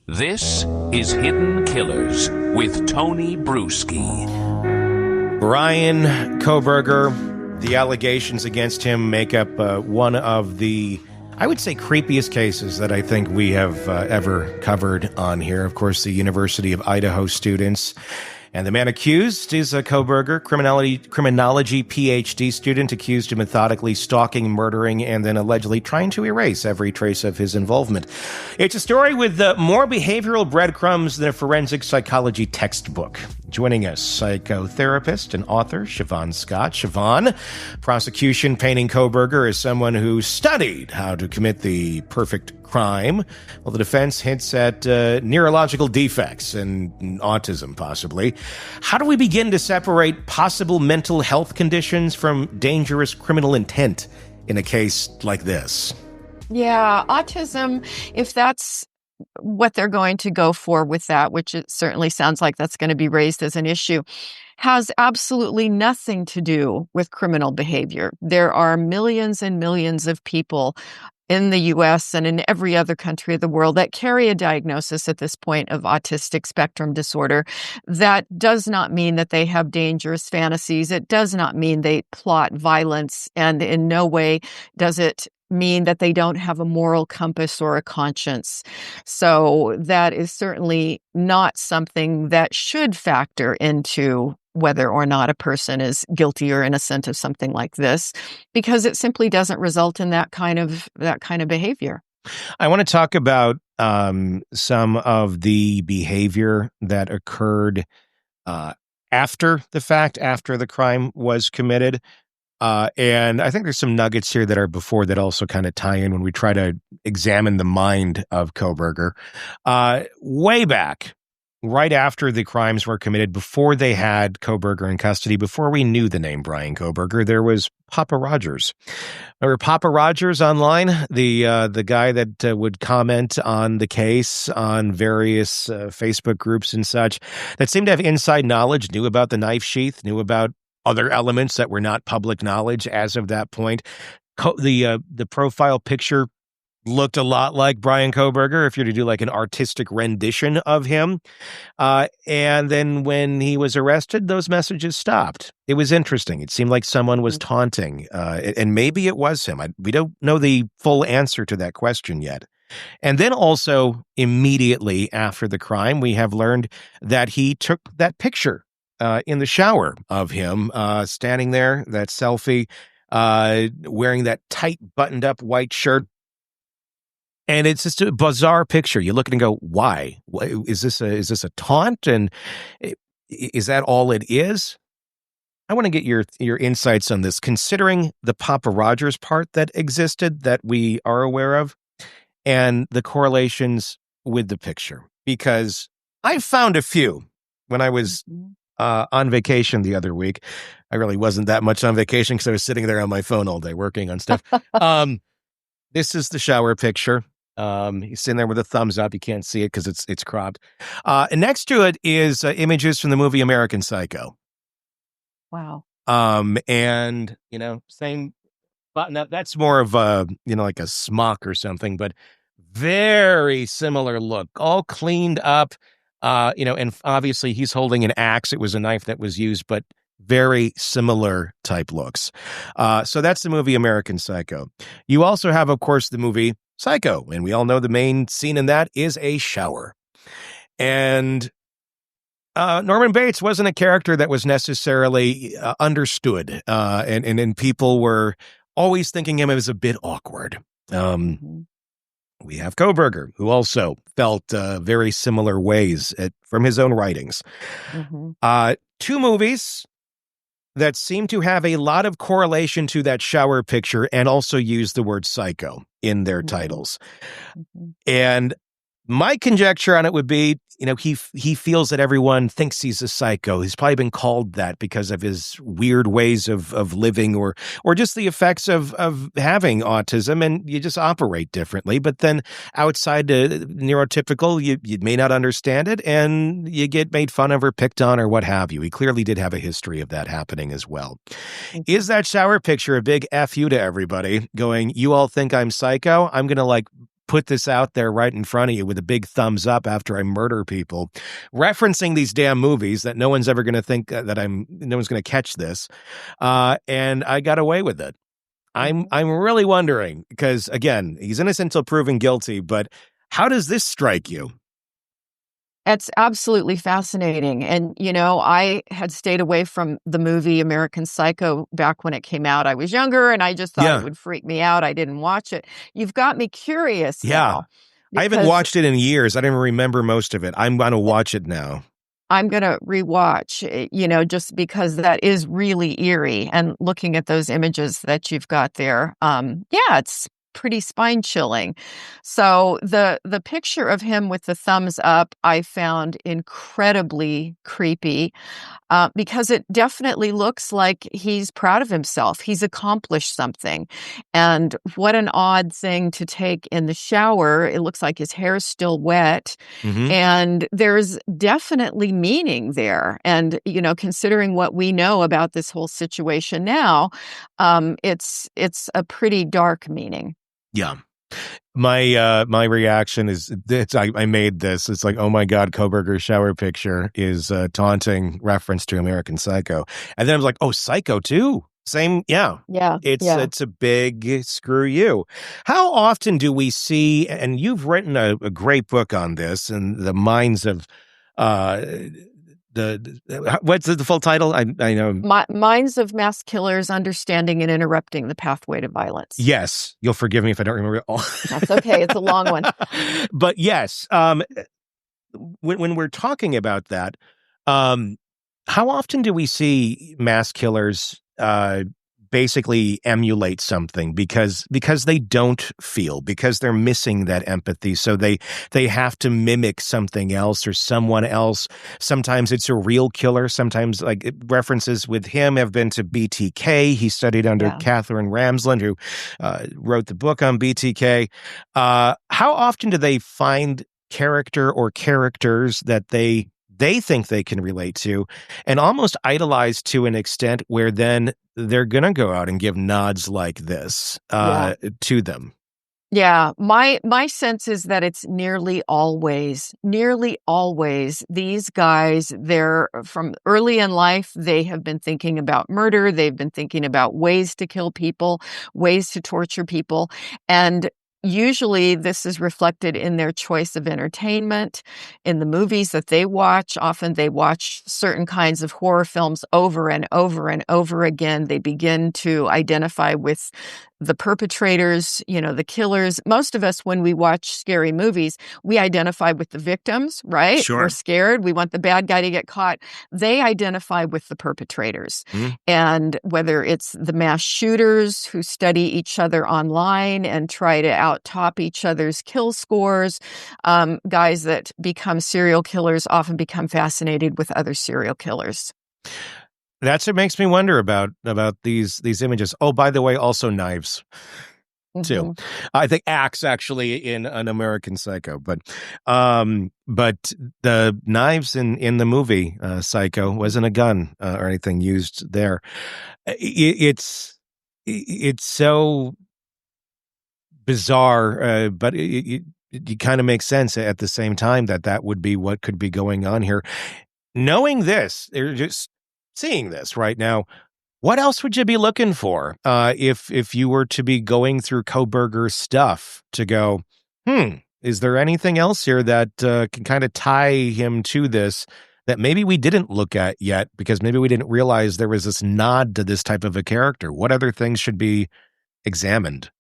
This is Hidden Killers with Tony Brueski. Bryan Kohberger, the allegations against him make up one of the, I would say, creepiest cases that I think we have ever covered on here. Of course, the University of Idaho students. And the man accused is a Kohberger, criminology PhD student, accused of methodically stalking, murdering, and then allegedly trying to erase every trace of his involvement. It's a story with more behavioral breadcrumbs than a forensic psychology textbook. Joining us, psychotherapist and author Shavaun Scott. Shavaun, prosecution painting Kohberger as someone who studied how to commit the perfect crime, while the defense hints at neurological defects and autism, possibly. How do we begin to separate possible mental health conditions from dangerous criminal intent in a case like this? Yeah, autism, if that's what they're going to go for with that, which it certainly sounds like that's going to be raised as an issue, has absolutely nothing to do with criminal behavior. There are millions and millions of people in the U.S. and in every other country of the world that carry a diagnosis at this point of autistic spectrum disorder. That does not mean that they have dangerous fantasies. It does not mean they plot violence, and in no way does it mean that they don't have a moral compass or a conscience. So that is certainly not something that should factor into whether or not a person is guilty or innocent of something like this, because it simply doesn't result in that kind of behavior. I want to talk about some of the behavior that occurred after the fact, after the crime was committed. And I think there's some nuggets here that are before that also kind of tie in when we try to examine the mind of Kohberger. Way back, right after the crimes were committed, before they had Kohberger in custody, before we knew the name Bryan Kohberger, there was Papa Rogers. Remember Papa Rogers online, the guy that would comment on the case on various Facebook groups and such, that seemed to have inside knowledge, knew about the knife sheath, knew about other elements that were not public knowledge as of that point. The profile picture looked a lot like Bryan Kohberger, if you're to do like an artistic rendition of him. And then when he was arrested, those messages stopped. It was interesting. It seemed like someone was taunting, and maybe it was him. We don't know the full answer to that question yet. And then also immediately after the crime, we have learned that he took that picture in the shower of him standing there, that selfie, wearing that tight buttoned up white shirt. And it's just a bizarre picture. You look at it and go, why? Is this a taunt? And is that all it is? I want to get your insights on this, considering the Papa Rogers part that existed that we are aware of and the correlations with the picture. Because I found a few when I was on vacation the other week. I really wasn't that much on vacation because I was sitting there on my phone all day working on stuff. This is the shower picture. He's sitting there with a thumbs up. You can't see it because it's cropped. And next to it is images from the movie American Psycho. Wow. And, same button up. That's more of a, like a smock or something, but very similar look, all cleaned up. And obviously he's holding an axe. It was a knife that was used, but very similar type looks. So that's the movie American Psycho. You also have, of course, the movie Psycho, and we all know the main scene in that is a shower. And Norman Bates wasn't a character that was necessarily understood, and people were always thinking him as a bit awkward. We have Kohberger, who also felt very similar ways from his own writings. Two movies that seem to have a lot of correlation to that shower picture and also use the word psycho in their titles. And my conjecture on it would be, he feels that everyone thinks he's a psycho. He's probably been called that because of his weird ways of living or just the effects of having autism, and you just operate differently. But then outside the neurotypical, you may not understand it and you get made fun of or picked on or what have you. He clearly did have a history of that happening as well. Is that shower picture a big F you to everybody going, you all think I'm psycho? I'm going to put this out there right in front of you with a big thumbs up after I murder people, referencing these damn movies that no one's ever going to think no one's going to catch this. And I got away with it. I'm really wondering, because again, he's innocent until proven guilty, but how does this strike you? It's absolutely fascinating. And, I had stayed away from the movie American Psycho back when it came out. I was younger and I just thought it would freak me out. I didn't watch it. You've got me curious now. I haven't watched it in years. I didn't remember most of it. I'm going to watch it now. I'm going to rewatch, just because that is really eerie. And looking at those images that you've got there, it's pretty spine chilling. So the picture of him with the thumbs up, I found incredibly creepy because it definitely looks like he's proud of himself. He's accomplished something. And what an odd thing to take in the shower. It looks like his hair is still wet. Mm-hmm. And there's definitely meaning there. And, considering what we know about this whole situation now, it's a pretty dark meaning. Yeah. My reaction is I made this. It's like, oh my God, Kohberger's shower picture is a taunting reference to American Psycho. And then I was like, oh, Psycho too. Same. Yeah. Yeah. It's a big screw you. How often do we see, and you've written a great book on this, and the minds of what's the full title? I know. Minds of Mass Killers, Understanding and Interrupting the Pathway to Violence. Yes. You'll forgive me if I don't remember it all. That's okay. It's a long one. But yes, when we're talking about that, how often do we see mass killers basically emulate something because they don't feel, because they're missing that empathy, so they have to mimic something else or someone else? Sometimes it's a real killer. Sometimes, like, references with him have been to BTK. He studied under Catherine Ramsland, who wrote the book on BTK. How often do they find character or characters that they think they can relate to and almost idolize to an extent where then they're going to go out and give nods like this to them? Yeah, my sense is that it's nearly always these guys, they're from early in life, they have been thinking about murder, they've been thinking about ways to kill people, ways to torture people, and usually this is reflected in their choice of entertainment, in the movies that they watch. Often they watch certain kinds of horror films over and over and over again. They begin to identify with the perpetrators, the killers. Most of us, when we watch scary movies, we identify with the victims, right? Sure. We're scared. We want the bad guy to get caught. They identify with the perpetrators. Mm-hmm. And whether it's the mass shooters who study each other online and try to out-top each other's kill scores, guys that become serial killers often become fascinated with other serial killers. That's what makes me wonder about these images. Oh, by the way, also knives too. I think axe actually in an American Psycho, but the knives in the movie Psycho wasn't a gun or anything used there. It's so bizarre, but it kind of makes sense at the same time that would be what could be going on here. Knowing this, they're just seeing this right now, what else would you be looking for if you were to be going through Kohberger's stuff to go, is there anything else here that can kind of tie him to this that maybe we didn't look at yet because maybe we didn't realize there was this nod to this type of a character? What other things should be examined?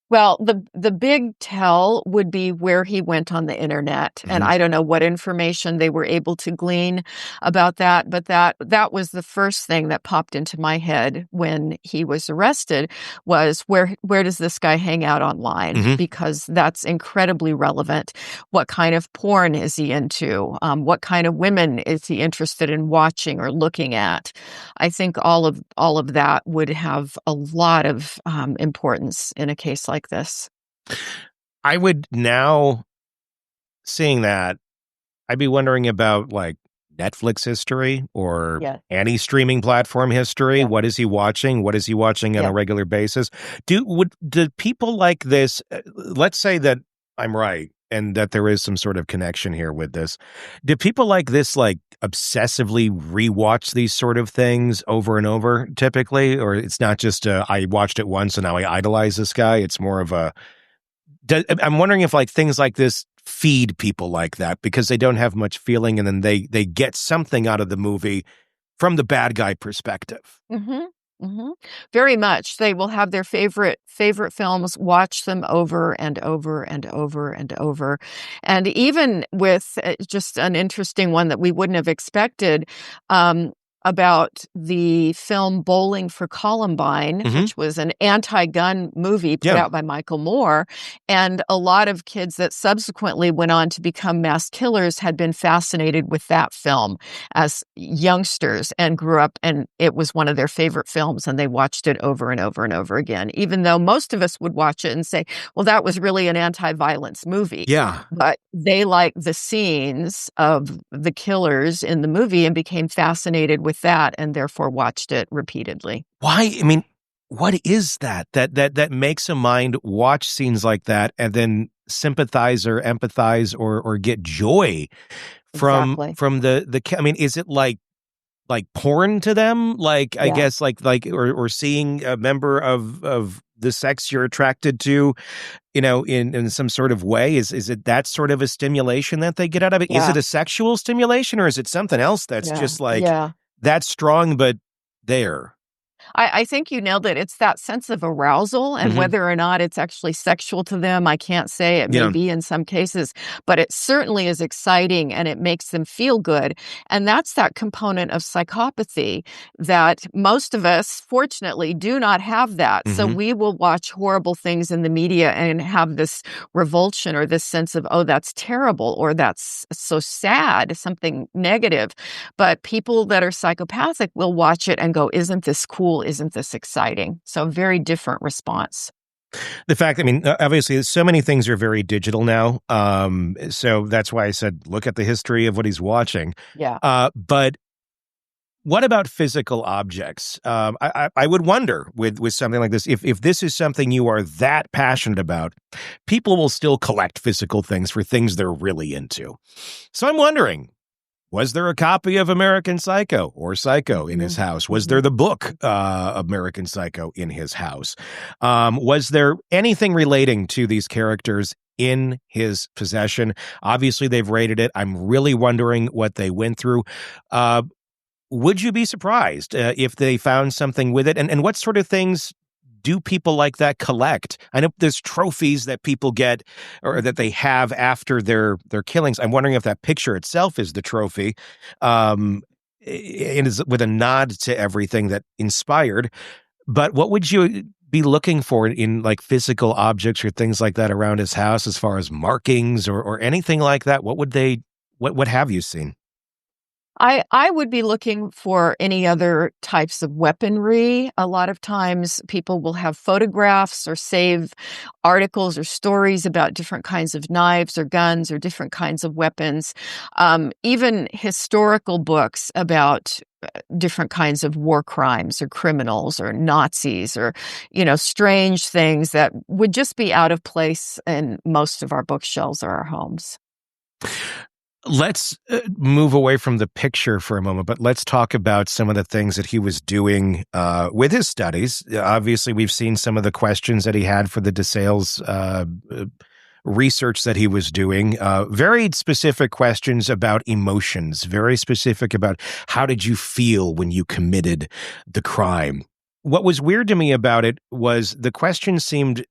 Well, the big tell would be where he went on the internet. And I don't know what information they were able to glean about that, but that was the first thing that popped into my head when he was arrested was where does this guy hang out online? Because that's incredibly relevant. What kind of porn is he into? What kind of women is he interested in watching or looking at? I think all of that would have a lot of importance in a case like this. I would now, seeing that, I'd be wondering about like Netflix history or any streaming platform history. What is he watching? What is he watching on a regular basis? Do people like this? Let's say that I'm right, and that there is some sort of connection here with this. Do people like this, like, obsessively rewatch these sort of things over and over typically? Or it's not just, I watched it once and now I idolize this guy? It's more of a I'm wondering if, like, things like this feed people like that because they don't have much feeling, and then they get something out of the movie from the bad guy perspective. Mhm, mhm. Very much. They will have their favorite films, watch them over and over and over and over. And even with, just an interesting one that we wouldn't have expected, about the film Bowling for Columbine, Mhm. which was an anti-gun movie put Yeah. out by Michael Moore, and a lot of kids that subsequently went on to become mass killers had been fascinated with that film as youngsters and grew up, and it was one of their favorite films, and they watched it over and over and over again, even though most of us would watch it and say, well, that was really an anti-violence movie. Yeah. But they liked the scenes of the killers in the movie and became fascinated with that and therefore watched it repeatedly. Why? I mean, what is that makes a mind watch scenes like that and then sympathize or empathize or get joy Exactly. from I mean, is it like porn to them? Like, I Yeah. guess or seeing a member of the sex you're attracted to, in some sort of way? Is it that sort of a stimulation that they get out of it? Is Yeah. it a sexual stimulation or is it something else that's Yeah. just like Yeah. that strong but there? I think you nailed it. It's that sense of arousal, and Mhm. whether or not it's actually sexual to them, I can't say. It may Yeah. be in some cases, but it certainly is exciting and it makes them feel good. And that's that component of psychopathy that most of us, fortunately, do not have that. So Mhm. we will watch horrible things in the media and have this revulsion or this sense of, oh, that's terrible, or that's so sad, something negative. But people that are psychopathic will watch it and go, isn't this cool? Isn't this exciting? So very different response. The fact, I mean, obviously, so many things are very digital now. So that's why I said, look at the history of what he's watching. Yeah. But what about physical objects? I would wonder with something like this, if this is something you are that passionate about, people will still collect physical things for things they're really into. So I'm wondering, was there a copy of American Psycho or Psycho in his house? Was there the book American Psycho in his house? Was there anything relating to these characters in his possession? Obviously, they've rated it. I'm really wondering what they went through. Would you be surprised if they found something with it? And what sort of things do people like that collect? I know there's trophies that people get or that they have after their killings. I'm wondering if that picture itself is the trophy, and is with a nod to everything that inspired. But what would you be looking for in like physical objects or things like that around his house, as far as markings or anything like that? What have you seen? I would be looking for any other types of weaponry. A lot of times people will have photographs or save articles or stories about different kinds of knives or guns or different kinds of weapons. Even historical books about different kinds of war crimes or criminals or Nazis or, strange things that would just be out of place in most of our bookshelves or our homes. Let's move away from the picture for a moment, but let's talk about some of the things that he was doing with his studies. Obviously, we've seen some of the questions that he had for the DeSales research that he was doing. Very specific questions about emotions, very specific about how did you feel when you committed the crime. What was weird to me about it was the question seemed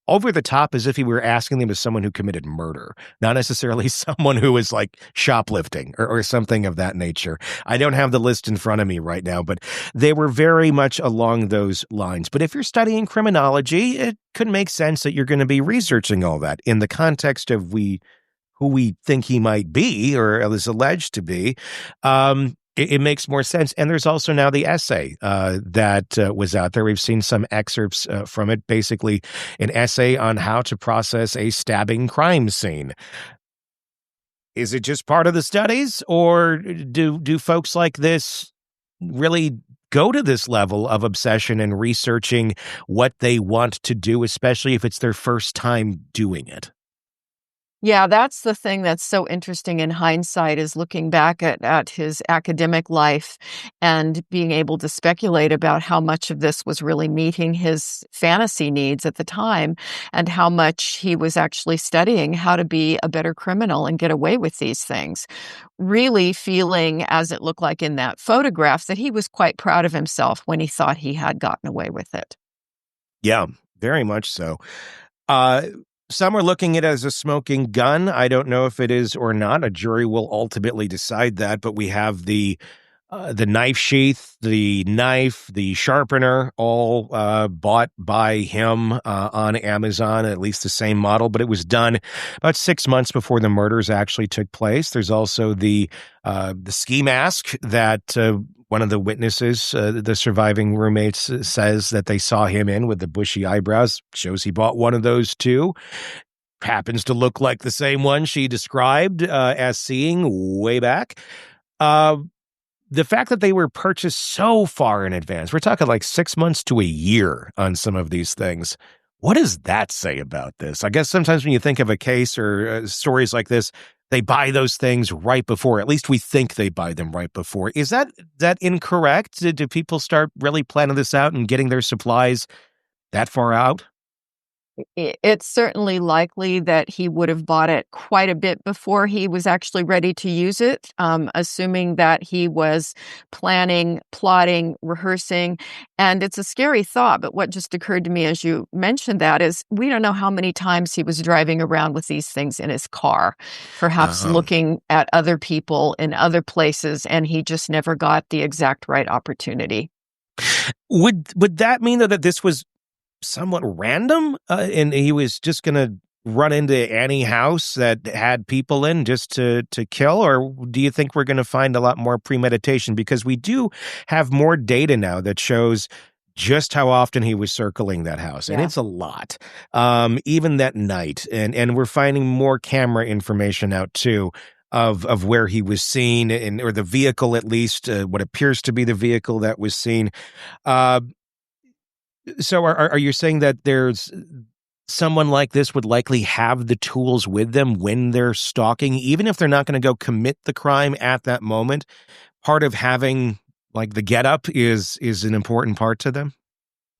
over the top, as if he were asking them as someone who committed murder, not necessarily someone who was like shoplifting or something of that nature. I don't have the list in front of me right now, but they were very much along those lines. But if you're studying criminology, it could make sense that you're going to be researching all that in the context of who we think he might be or is alleged to be. It makes more sense. And there's also now the essay that was out there. We've seen some excerpts from it, basically an essay on how to process a stabbing crime scene. Is it just part of the studies, or do folks like this really go to this level of obsession and researching what they want to do, especially if it's their first time doing it? Yeah, that's the thing that's so interesting in hindsight is looking back at his academic life and being able to speculate about how much of this was really meeting his fantasy needs at the time and how much he was actually studying how to be a better criminal and get away with these things. Really feeling, as it looked like in that photograph, that he was quite proud of himself when he thought he had gotten away with it. Yeah, very much so. Uh, some are looking at it as a smoking gun. I don't know if it is or not. A jury will ultimately decide that. But we have the knife sheath, the knife, the sharpener, all bought by him on Amazon, at least the same model. But it was done about 6 months before the murders actually took place. There's also the ski mask that one of the witnesses, the surviving roommates, says that they saw him in with the bushy eyebrows. Shows he bought one of those too. Happens to look like the same one she described as seeing way back. The fact that they were purchased so far in advance, we're talking like 6 months to a year on some of these things. What does that say about this? I guess sometimes when you think of a case or stories like this, they buy those things right before. At least we think they buy them right before. Is that incorrect? Do people start really planning this out and getting their supplies that far out? It's certainly likely that he would have bought it quite a bit before he was actually ready to use it, assuming that he was planning, plotting, rehearsing. And it's a scary thought, but what just occurred to me as you mentioned that is we don't know how many times he was driving around with these things in his car, perhaps looking at other people in other places, and he just never got the exact right opportunity. Would that mean that this was somewhat random, and he was just going to run into any house that had people in just to kill? Or do you think we're going to find a lot more premeditation? Because we do have more data now that shows just how often he was circling that house. And it's a lot, even that night. And we're finding more camera information out too of where he was seen, or the vehicle, at least what appears to be the vehicle that was seen. So are you saying that there's someone like this would likely have the tools with them when they're stalking, even if they're not going to go commit the crime at that moment? Part of having like the getup is an important part to them?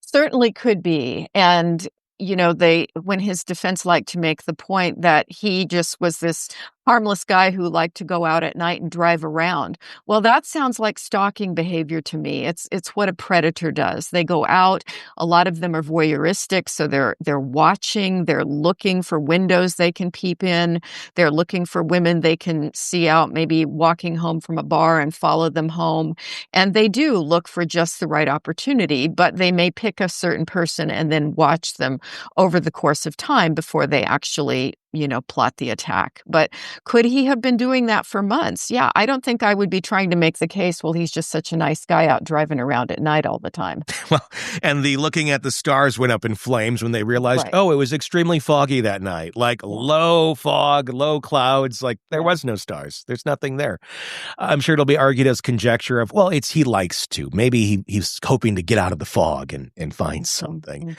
Certainly could be. And, when his defense liked to make the point that he just was this harmless guy who liked to go out at night and drive around. Well, that sounds like stalking behavior to me. It's what a predator does. They go out. A lot of them are voyeuristic, so they're watching, they're looking for windows they can peep in. They're looking for women they can see out, maybe walking home from a bar and follow them home. And they do look for just the right opportunity, but they may pick a certain person and then watch them over the course of time before they actually plot the attack. But could he have been doing that for months? Yeah, I don't think I would be trying to make the case, well, he's just such a nice guy out driving around at night all the time. Well, and the looking at the stars went up in flames when they realized, Right. oh, it was extremely foggy that night. Like low fog, low clouds, like there was no stars. There's nothing there. I'm sure it'll be argued as conjecture of, well, he likes to. Maybe he's hoping to get out of the fog and find something.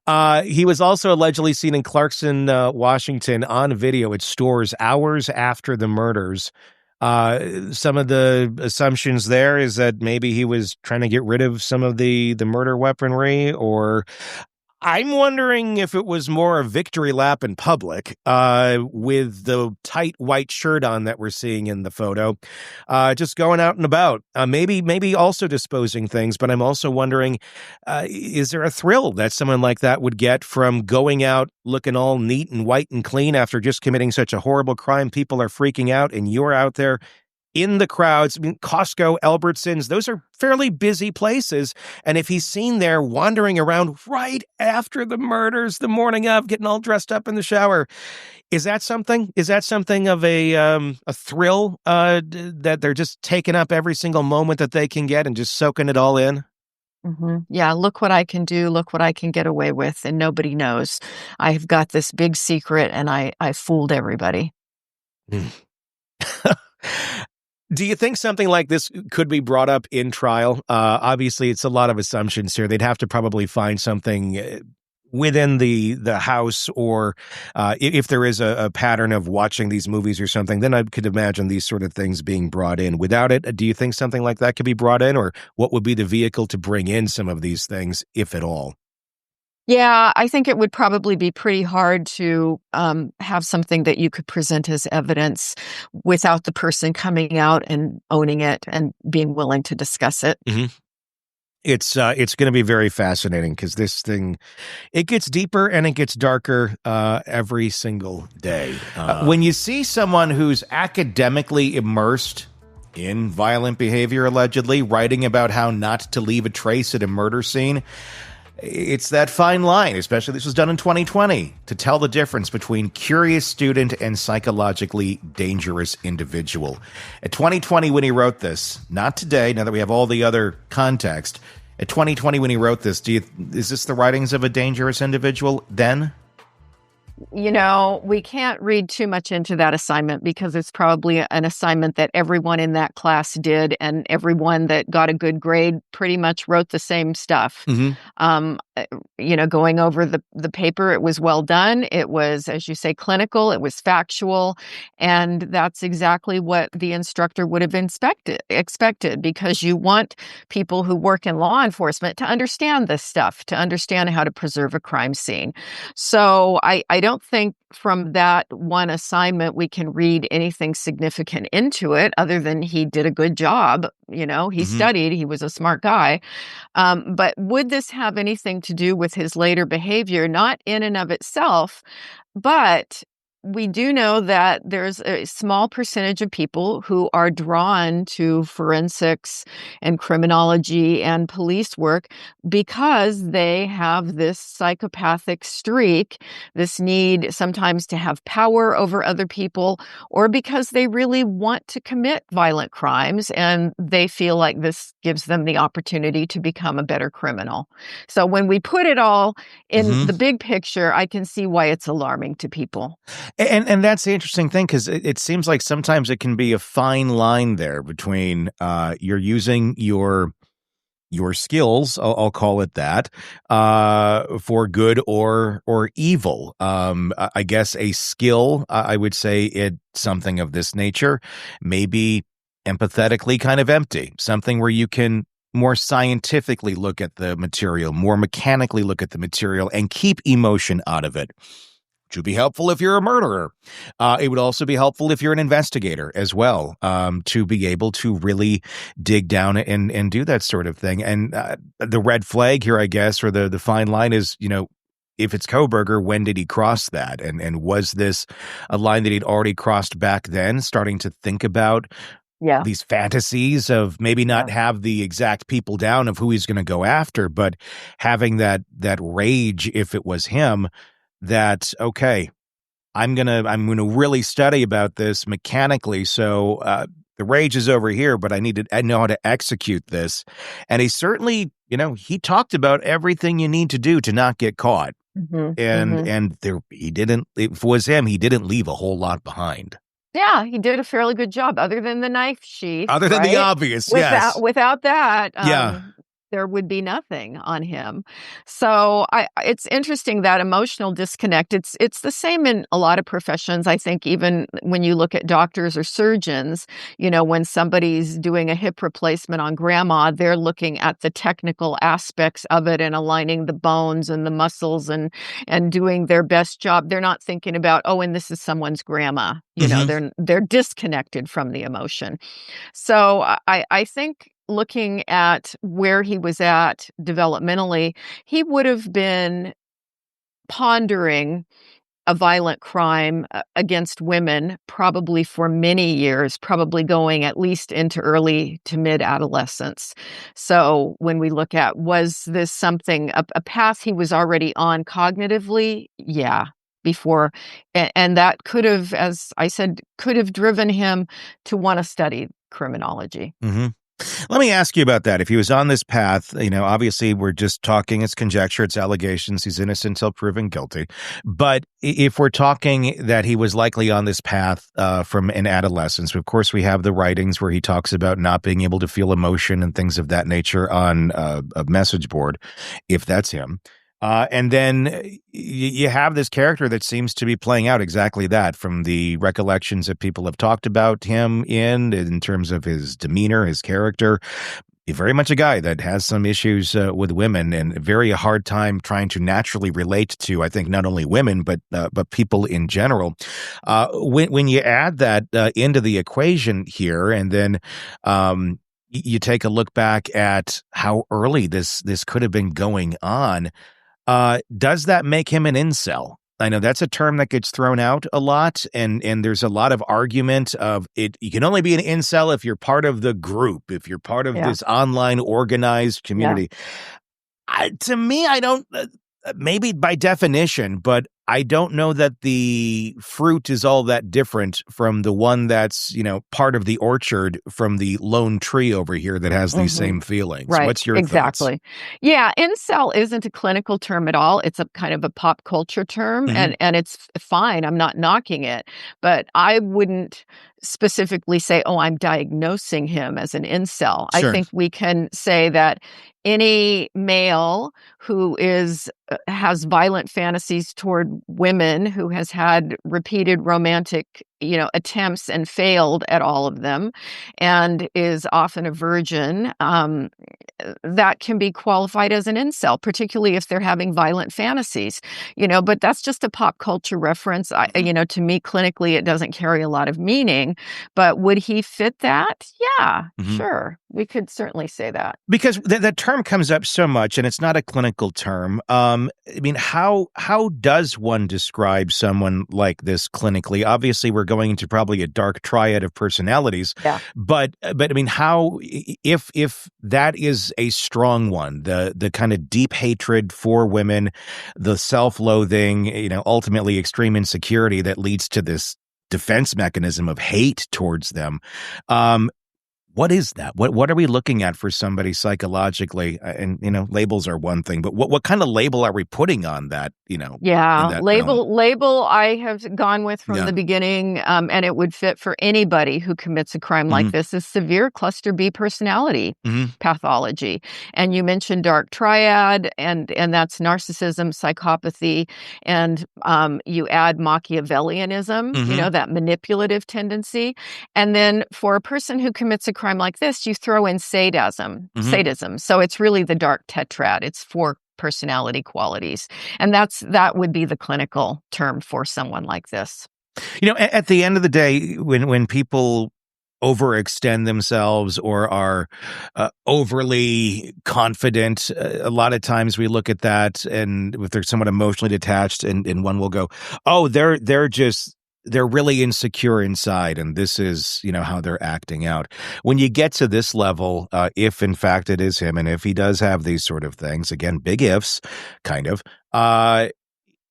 Mm-hmm. He was also allegedly seen in Clarkson, Washington on video at stores hours after the murders. Some of the assumptions there is that maybe he was trying to get rid of some of the murder weaponry, or I'm wondering if it was more a victory lap in public, with the tight white shirt on that we're seeing in the photo, just going out and about, maybe also disposing things. But I'm also wondering, is there a thrill that someone like that would get from going out looking all neat and white and clean after just committing such a horrible crime? People are freaking out and you're out there in the crowds. I mean, Costco, Albertsons, those are fairly busy places. And if he's seen there wandering around right after the murders, the morning of, getting all dressed up in the shower, is that something? Is that something of a thrill, that they're just taking up every single moment that they can get and just soaking it all in? Mm-hmm. Yeah, look what I can do, look what I can get away with, and nobody knows. I've got this big secret, and I fooled everybody. Do you think something like this could be brought up in trial? Obviously, it's a lot of assumptions here. They'd have to probably find something within the house, or if there is a pattern of watching these movies or something, then I could imagine these sort of things being brought in. Without it, do you think something like that could be brought in, or what would be the vehicle to bring in some of these things, if at all? Yeah, I think it would probably be pretty hard to have something that you could present as evidence without the person coming out and owning it and being willing to discuss it. Mm-hmm. It's going to be very fascinating, because this thing, it gets deeper and it gets darker every single day. When you see someone who's academically immersed in violent behavior, allegedly writing about how not to leave a trace at a murder scene, it's that fine line, especially this was done in 2020, to tell the difference between curious student and psychologically dangerous individual. At 2020, when he wrote this, not today, now that we have all the other context, at 2020, when he wrote this, is this the writings of a dangerous individual then? You know, we can't read too much into that assignment, because it's probably an assignment that everyone in that class did, and everyone that got a good grade pretty much wrote the same stuff. Mm-hmm. You know, going over the paper, it was well done. It was, as you say, clinical. It was factual. And that's exactly what the instructor would have expected, because you want people who work in law enforcement to understand this stuff, to understand how to preserve a crime scene. So I don't think from that one assignment we can read anything significant into it, other than he did a good job. You know, he studied, he was a smart guy. But would this have anything to do with his later behavior? Not in and of itself, but we do know that there's a small percentage of people who are drawn to forensics and criminology and police work because they have this psychopathic streak, this need sometimes to have power over other people, or because they really want to commit violent crimes and they feel like this gives them the opportunity to become a better criminal. So when we put it all in the big picture, I can see why it's alarming to people. And that's the interesting thing, because it seems like sometimes it can be a fine line there between you're using your skills, I'll call it that, for good or evil. I guess a skill, I would say it's something of this nature, maybe empathetically kind of empty, something where you can more scientifically look at the material, more mechanically look at the material, and keep emotion out of it. Which would be helpful if you're a murderer. It would also be helpful if you're an investigator as well, to be able to really dig down and do that sort of thing. And the red flag here, I guess, or the fine line is, you know, if it's Kohberger, when did he cross that? And was this a line that he'd already crossed back then, starting to think about these fantasies of maybe not have the exact people down of who he's going to go after, but having that rage, if it was him, that, okay, I'm gonna really study about this mechanically. So the rage is over here, but I know how to execute this. And he certainly, you know, he talked about everything you need to do to not get caught. And he didn't. If it was him, he didn't leave a whole lot behind. Yeah, he did a fairly good job, other than the knife sheath. Other than the obvious, yes. Without that, there would be nothing on him. So it's interesting, that emotional disconnect. It's the same in a lot of professions. I think even when you look at doctors or surgeons, you know, when somebody's doing a hip replacement on grandma, they're looking at the technical aspects of it and aligning the bones and the muscles and doing their best job. They're not thinking about, oh, and this is someone's grandma. You know, they're disconnected from the emotion. So I think, looking at where he was at developmentally, he would have been pondering a violent crime against women probably for many years, probably going at least into early to mid-adolescence. So when we look at, was this something, a path he was already on cognitively? Yeah. Before, and that could have, as I said, could have driven him to want to study criminology. Let me ask you about that. If he was on this path, you know, obviously we're just talking, it's conjecture, it's allegations, he's innocent until proven guilty. But if we're talking that he was likely on this path from an adolescence, of course we have the writings where he talks about not being able to feel emotion and things of that nature on a message board, if that's him. And then you have this character that seems to be playing out exactly that from the recollections that people have talked about him in terms of his demeanor, his character. Very much a guy that has some issues with women and a very hard time trying to naturally relate to, I think, not only women, but people in general. When you add that into the equation here, and then you take a look back at how early this could have been going on, does that make him an incel? I know that's a term that gets thrown out a lot, and there's a lot of argument of it. You can only be an incel if you're part of the group, if you're part of this online organized community. To me, I don't, maybe by definition, but I don't know that the fruit is all that different from the one that's, part of the orchard from the lone tree over here that has these same feelings. Right. What's your exactly. thoughts? Yeah, incel isn't a clinical term at all. It's a kind of a pop culture term, and it's fine. I'm not knocking it, but I wouldn't specifically say, "Oh, I'm diagnosing him as an incel." Sure. I think we can say that any male who has violent fantasies toward women, who has had repeated romantic attempts and failed at all of them, and is often a virgin, that can be qualified as an incel, particularly if they're having violent fantasies. But that's just a pop culture reference. To me, clinically, it doesn't carry a lot of meaning. But would he fit that? Yeah, sure. We could certainly say that. Because that term comes up so much, and it's not a clinical term. How does one describe someone like this clinically? Obviously, we're going into probably a dark triad of personalities. Yeah. But how, if that is a strong one, the kind of deep hatred for women, the self-loathing, ultimately extreme insecurity that leads to this defense mechanism of hate towards them. What is that? What are we looking at for somebody psychologically? And labels are one thing, but what kind of label are we putting on that? Yeah, label. I have gone with from the beginning, and it would fit for anybody who commits a crime like this, is severe cluster B personality pathology. And you mentioned dark triad, and that's narcissism, psychopathy, and you add Machiavellianism, that manipulative tendency, and then for a person who commits a crime like this, you throw in sadism. So it's really the dark tetrad. It's 4 personality qualities. And that would be the clinical term for someone like this. At the end of the day, when people overextend themselves or are overly confident, a lot of times we look at that, and if they're somewhat emotionally detached, and one will go, oh, they're really insecure inside, and this is, how they're acting out. When you get to this level, if in fact it is him, and if he does have these sort of things, again, big ifs, kind of,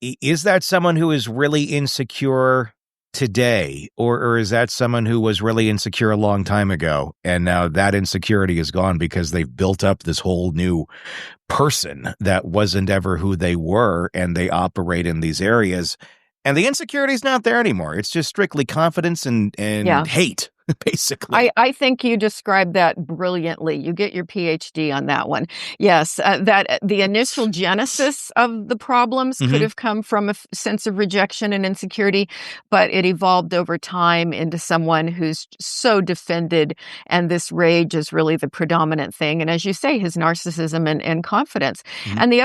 is that someone who is really insecure today, or is that someone who was really insecure a long time ago, and now that insecurity is gone because they've built up this whole new person that wasn't ever who they were, and they operate in these areas? And the insecurity is not there anymore. It's just strictly confidence and hate, basically. I think you described that brilliantly. You get your PhD on that one. Yes, that the initial genesis of the problems could have come from a sense of rejection and insecurity, but it evolved over time into someone who's so defended, and this rage is really the predominant thing. And as you say, his narcissism and confidence. And the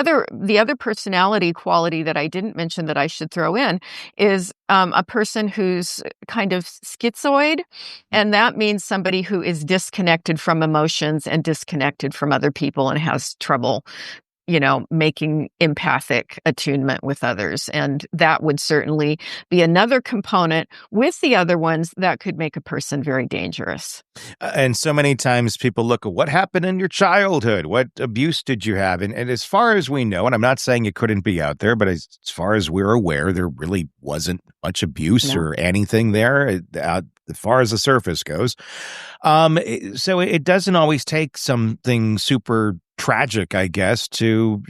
other personality quality that I didn't mention that I should throw in is a person who's kind of schizoid. And that means somebody who is disconnected from emotions and disconnected from other people and has trouble, making empathic attunement with others. And that would certainly be another component with the other ones that could make a person very dangerous. And so many times people look at what happened in your childhood. What abuse did you have? And as far as we know, and I'm not saying it couldn't be out there, but as far as we're aware, there really wasn't much abuse or anything there as far as the surface goes. So it doesn't always take something super tragic, I guess, to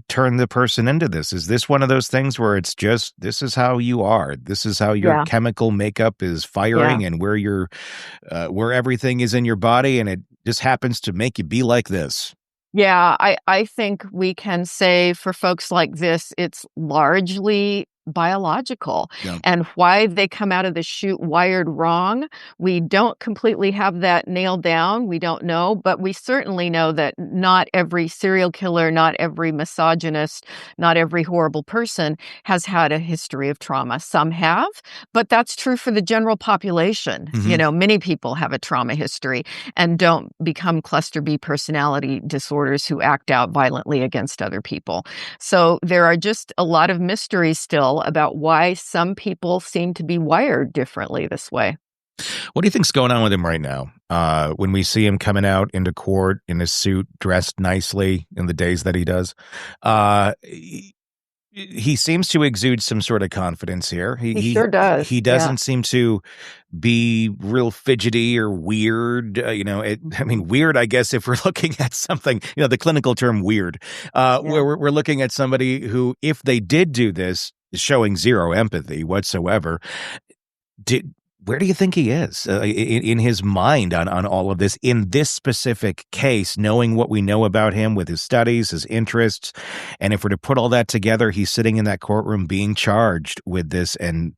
turn the person into this. Is this one of those things where it's just, this is how you are, this is how your chemical makeup is firing, and where everything is in your body, and it just happens to make you be like this? Yeah, I think we can say for folks like this, it's largely biological. Yeah. And why they come out of the chute wired wrong, we don't completely have that nailed down. We don't know, but we certainly know that not every serial killer, not every misogynist, not every horrible person has had a history of trauma. Some have, but that's true for the general population. Mhm. Many people have a trauma history and don't become cluster B personality disorders who act out violently against other people. So there are just a lot of mysteries still about why some people seem to be wired differently this way. What do you think's going on with him right now? When we see him coming out into court in his suit, dressed nicely in the days that he does, he seems to exude some sort of confidence here. He sure does. He doesn't seem to be real fidgety or weird. Weird, I guess, if we're looking at something, the clinical term weird, where we're looking at somebody who, if they did do this, is showing zero empathy whatsoever. Where do you think he is in his mind on all of this, in this specific case, knowing what we know about him with his studies, his interests? And if we're to put all that together, he's sitting in that courtroom being charged with this, and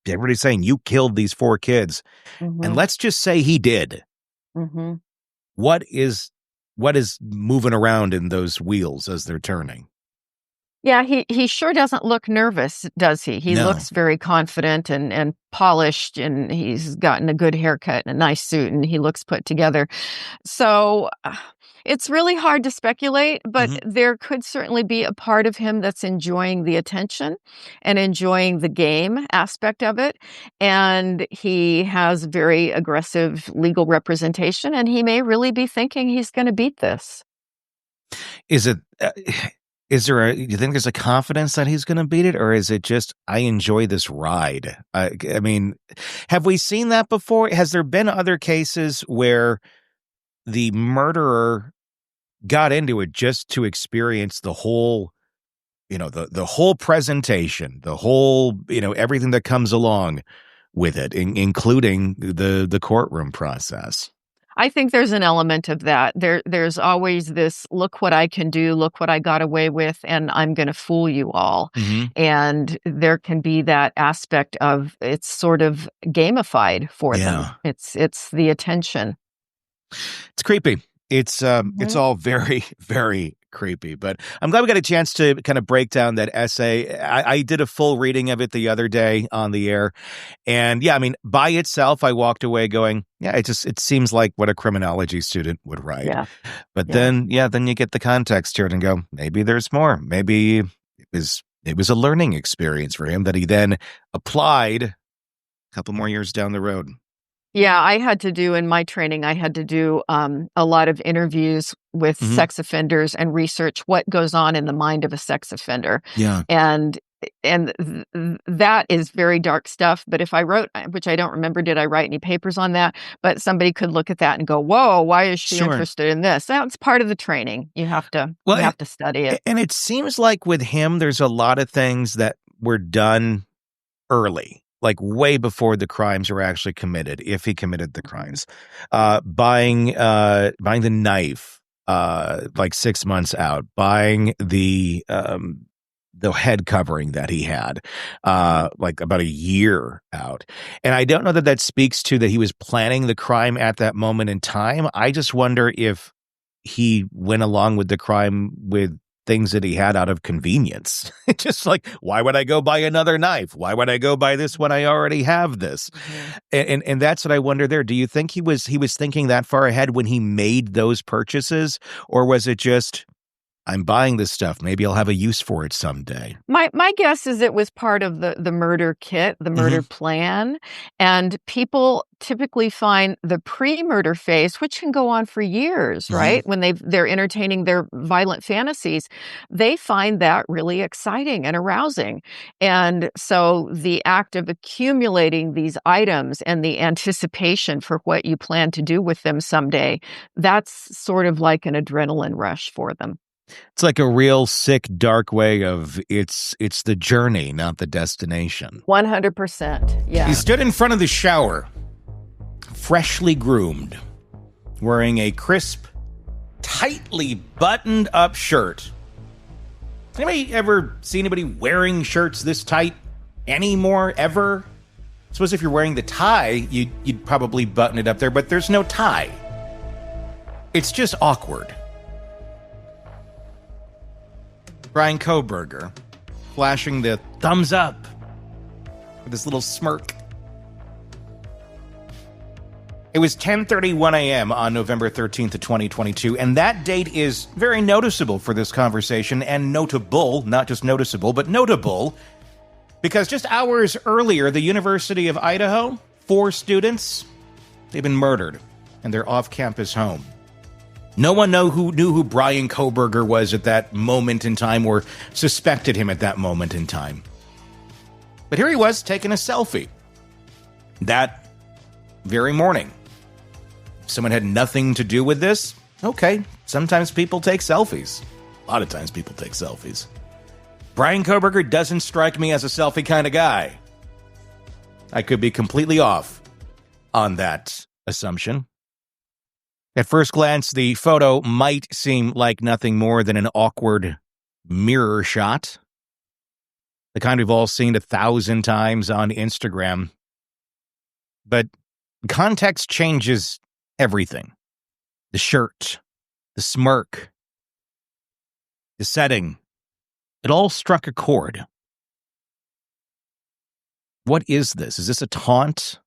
everybody's saying, you killed these 4 kids. Mm-hmm. And let's just say he did. Mm-hmm. What is moving around in those wheels as they're turning? Yeah, he sure doesn't look nervous, does he? He No. looks very confident and polished, and he's gotten a good haircut and a nice suit, and he looks put together. So it's really hard to speculate, but there could certainly be a part of him that's enjoying the attention and enjoying the game aspect of it. And he has very aggressive legal representation, and he may really be thinking he's going to beat this. Do you think there's a confidence that he's going to beat it, or is it just, I enjoy this ride? I mean, have we seen that before? Has there been other cases where the murderer got into it just to experience the whole, the whole presentation, the whole, everything that comes along with it, including the courtroom process? I think there's an element of that. There's always this, look what I can do, look what I got away with, and I'm going to fool you all. And there can be that aspect of it's sort of gamified for them. It's the attention. It's creepy. It's all very, very creepy. But I'm glad we got a chance to kind of break down that essay. I did a full reading of it the other day on the air. And yeah, I mean, by itself, I walked away going, yeah, it seems like what a criminology student would write. Yeah. But then you get the context to it and go, maybe there's more. Maybe it was a learning experience for him that he then applied a couple more years down the road. Yeah, in my training, I had to do a lot of interviews with sex offenders and research what goes on in the mind of a sex offender. Yeah. And that is very dark stuff. But if I wrote, which I don't remember, did I write any papers on that? But somebody could look at that and go, whoa, why is she interested in this? That's part of the training. You have to study it. And it seems like with him, there's a lot of things that were done early, like way before the crimes were actually committed, if he committed the crimes. Buying the knife like 6 months out, buying the head covering that he had like about a year out. And I don't know that speaks to that he was planning the crime at that moment in time. I just wonder if he went along with the crime with things that he had out of convenience. Just like, why would I go buy another knife? Why would I go buy this when I already have this? And that's what I wonder there. Do you think he was thinking that far ahead when he made those purchases? Or was it just, I'm buying this stuff, maybe I'll have a use for it someday? My guess is it was part of the murder kit, the murder plan. And people typically find the pre-murder phase, which can go on for years, right? When they're entertaining their violent fantasies, they find that really exciting and arousing. And so the act of accumulating these items and the anticipation for what you plan to do with them someday, that's sort of like an adrenaline rush for them. It's like a real sick, dark way of it's the journey, not the destination. 100%. Yeah. He stood in front of the shower, freshly groomed, wearing a crisp tightly buttoned up shirt. Anybody ever see anybody wearing shirts this tight anymore, ever? I suppose if you're wearing the tie, you'd probably button it up there, but there's no tie. It's just awkward. Bryan Kohberger flashing the thumbs up with this little smirk. It was 10:31 a.m. on November 13th of 2022, and that date is very noticeable for this conversation, and notable, not just noticeable, but notable, because just hours earlier, the University of Idaho, 4 students, they've been murdered in their off-campus home. No one knew who Bryan Kohberger was at that moment in time, or suspected him at that moment in time. But here he was, taking a selfie that very morning. Someone had nothing to do with this? Okay, sometimes people take selfies. A lot of times people take selfies. Bryan Kohberger doesn't strike me as a selfie kind of guy. I could be completely off on that assumption. At first glance, the photo might seem like nothing more than an awkward mirror shot. The kind we've all seen 1,000 times on Instagram. But context changes everything. The shirt, the smirk, the setting. It all struck a chord. What is this? Is this a taunt?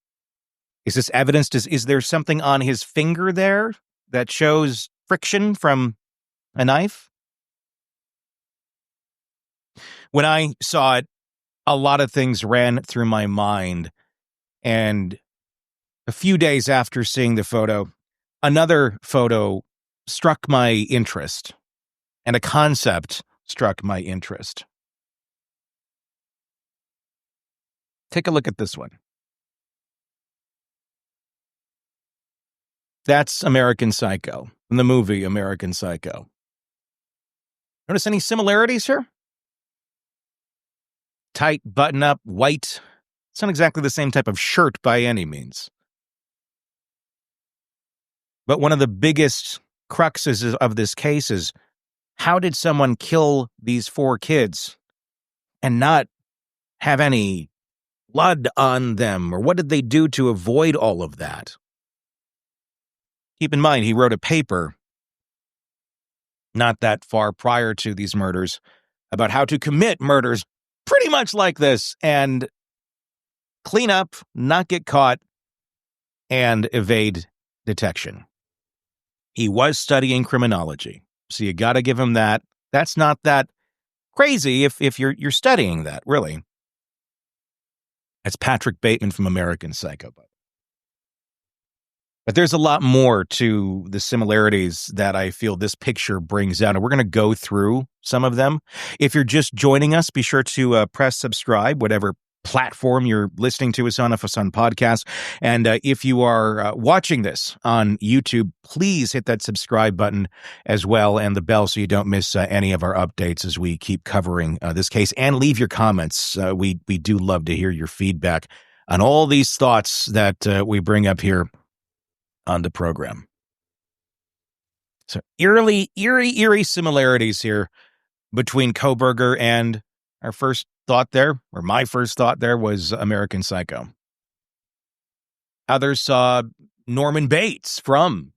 Is this evidence? Is there something on his finger there that shows friction from a knife? When I saw it, a lot of things ran through my mind. And a few days after seeing the photo, another photo struck my interest, and a concept struck my interest. Take a look at this one. That's American Psycho, in the movie American Psycho. Notice any similarities here? Tight, button-up, white. It's not exactly the same type of shirt by any means. But one of the biggest cruxes of this case is, how did someone kill these 4 kids and not have any blood on them? Or what did they do to avoid all of that? Keep in mind, he wrote a paper not that far prior to these murders about how to commit murders pretty much like this and clean up, not get caught, and evade detection. He was studying criminology, so you got to give him that. That's not that crazy if you're studying that, really. That's Patrick Bateman from American Psycho. But there's a lot more to the similarities that I feel this picture brings out, and we're going to go through some of them. If you're just joining us, be sure to press subscribe, whatever platform you're listening to us on, if it's on podcast. And if you are watching this on YouTube, please hit that subscribe button as well, and the bell, so you don't miss any of our updates as we keep covering this case. And leave your comments. We do love to hear your feedback on all these thoughts that we bring up here on the program. So eerie similarities here between Kohberger and our first thought there, or my first thought there, was American Psycho. Others saw Norman Bates from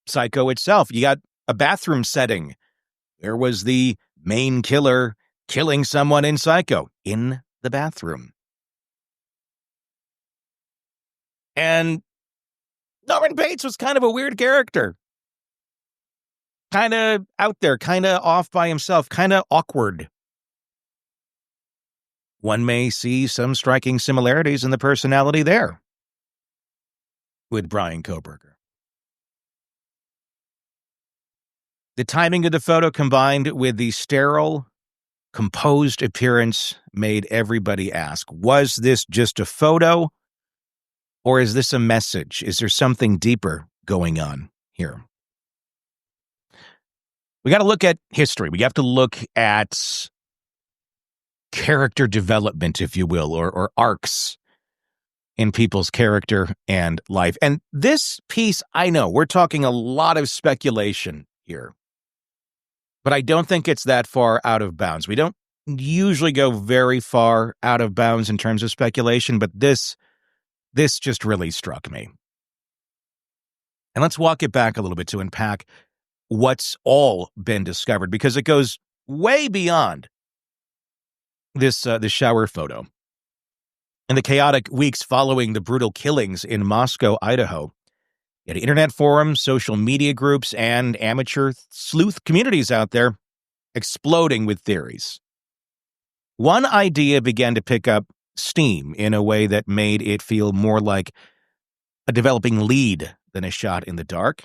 Psycho itself. You got a bathroom setting. There was the main killer killing someone in Psycho in the bathroom. And Norman Bates was kind of a weird character. Kind of out there, kind of off by himself, kind of awkward. One may see some striking similarities in the personality there with Bryan Kohberger. The timing of the photo combined with the sterile, composed appearance made everybody ask, was this just a photo? Or is this a message? Is there something deeper going on here? We got to look at history. We have to look at character development, if you will, or arcs in people's character and life. And this piece, I know, we're talking a lot of speculation here. But I don't think it's that far out of bounds. We don't usually go very far out of bounds in terms of speculation, but this just really struck me. And let's walk it back a little bit to unpack what's all been discovered, because it goes way beyond this shower photo. In the chaotic weeks following the brutal killings in Moscow, Idaho, you had internet forums, social media groups, and amateur sleuth communities out there exploding with theories. One idea began to pick up steam in a way that made it feel more like a developing lead than a shot in the dark.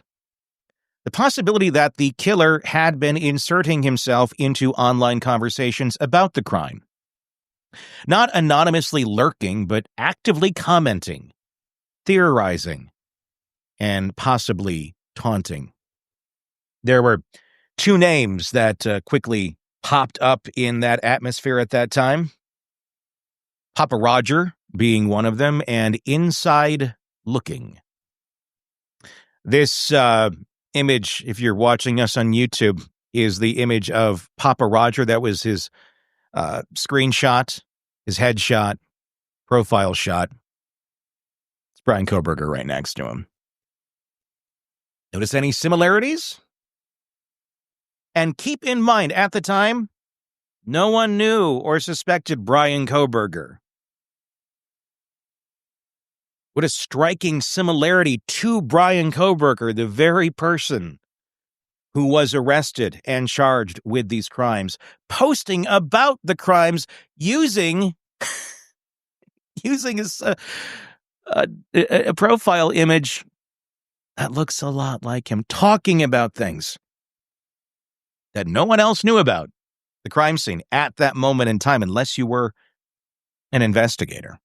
The possibility that the killer had been inserting himself into online conversations about the crime. Not anonymously lurking, but actively commenting, theorizing, and possibly taunting. There were two names that quickly popped up in that atmosphere at that time. Papa Roger being one of them, and Inside Looking. This image, if you're watching us on YouTube, is the image of Papa Roger. That was his screenshot, his headshot, profile shot. It's Bryan Kohberger right next to him. Notice any similarities? And keep in mind, at the time, no one knew or suspected Bryan Kohberger. What a striking similarity to Bryan Kohberger, the very person who was arrested and charged with these crimes, posting about the crimes using a profile image that looks a lot like him, talking about things that no one else knew about the crime scene at that moment in time, unless you were an investigator.